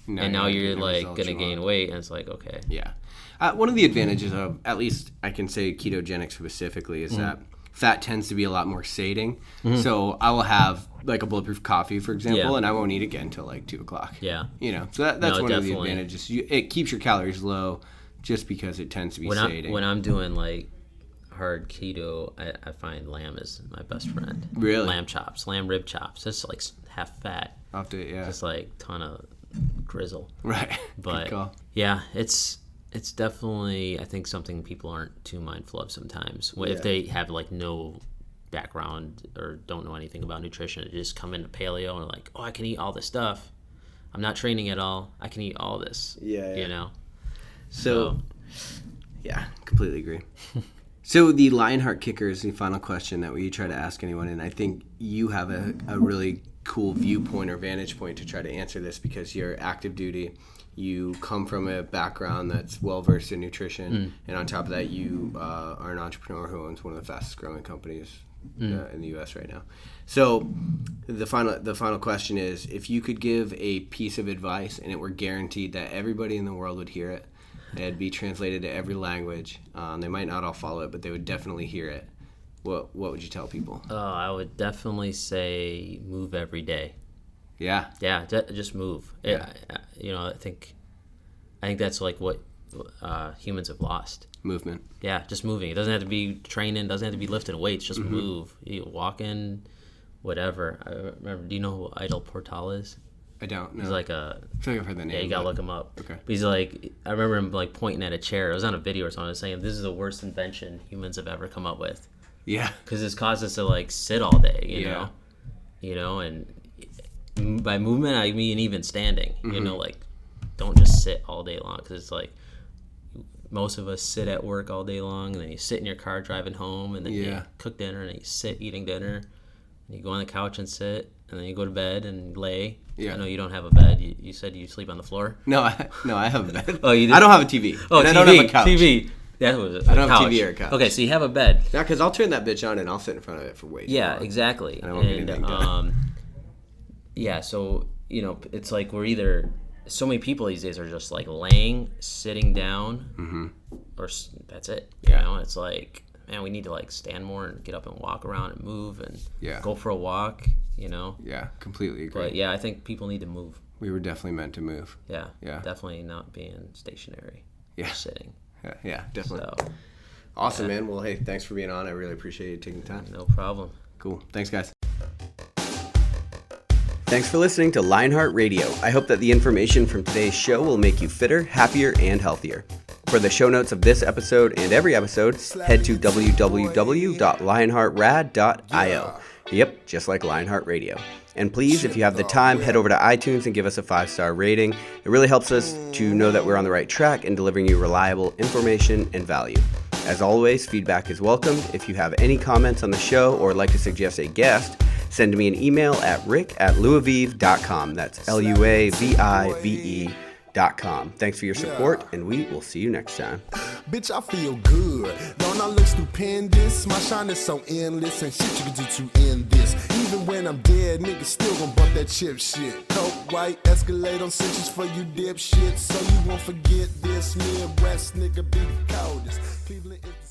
And now you're like gonna gain weight, and it's like, okay. Yeah. One of the advantages of, at least I can say ketogenic specifically, is that fat tends to be a lot more sating. So I will have like a bulletproof coffee, for example, and I won't eat again until like 2 o'clock. Yeah. You know, so that's one of the advantages. It keeps your calories low just because it tends to be sating. When I'm doing like hard keto, I find lamb is my best friend. Really? Lamb chops, lamb rib chops. Just like half fat. Just like ton of grizzle. Right. But yeah, it's definitely, I think, something people aren't too mindful of sometimes. If they have like no background or don't know anything about nutrition, they just come into paleo and are like, oh, I can eat all this stuff. I'm not training at all. I can eat all this. Yeah. You know? So yeah, completely agree. So the Lionheart kicker is the final question that we try to ask anyone, and I think you have a really cool viewpoint or vantage point to try to answer this because you're active duty. You come from a background that's well-versed in nutrition, and on top of that, you are an entrepreneur who owns one of the fastest-growing companies in the U.S. right now. So the final question is, if you could give a piece of advice and it were guaranteed that everybody in the world would hear it, it'd be translated to every language, they might not all follow it, but they would definitely hear it, what would you tell people? I would definitely say move every day. Yeah. Yeah, just move. Yeah. I think that's like what humans have lost. Movement. Yeah, just moving. It doesn't have to be training. It doesn't have to be lifting weights. Just move. You walking, whatever. I remember. Do you know who Idol Portal is? I don't know. He's like I feel like I've heard the name. Yeah, you gotta look him up. Okay. But he's like, I remember him like pointing at a chair. It was on a video or something. Saying this is the worst invention humans have ever come up with. Yeah. Because it's caused us to like sit all day. You know, and by movement I mean even standing. You know, like don't just sit all day long because it's like most of us sit at work all day long and then you sit in your car driving home and then you cook dinner and then you sit eating dinner and you go on the couch and sit and then you go to bed and lay. I know you don't have a bed. You said you sleep on the floor. No, I have a bed. Oh, you do? I don't have a TV. Oh, and TV. I don't have a couch. TV. That was I don't have a TV or a couch. Okay, so you have a bed. Yeah, because I'll turn that bitch on and I'll sit in front of it for way too long. Exactly. I don't want anything done. So it's like we're either so many people these days are just like laying, sitting down, or that's it. It's like, man, we need to like stand more and get up and walk around and move and go for a walk. Yeah, completely agree. But I think people need to move. We were definitely meant to move. Yeah. Definitely not being stationary. Yeah. Or sitting. Yeah, definitely. So, awesome, man. Well, hey, thanks for being on. I really appreciate you taking the time. No problem. Cool. Thanks, guys. Thanks for listening to Lionheart Radio. I hope that the information from today's show will make you fitter, happier, and healthier. For the show notes of this episode and every episode, head to www.lionheartrad.io. Yep, just like Lionheart Radio. And please, if you have the time, head over to iTunes and give us a 5-star rating. It really helps us to know that we're on the right track in delivering you reliable information and value. As always, feedback is welcomed. If you have any comments on the show or would like to suggest a guest, send me an email at rick@luavive.com. That's LUAVIVE.com. Thanks for your support, and we will see you next time. Bitch, I feel good. Don't I look stupendous? My shine is so endless, and shit you can do to end this. Even when I'm dead, niggas still gon' bump that chip shit. Coke, white, Escalade on cinches for you dipshits. So you won't forget this. Midwest nigga be the coldest. Cleveland is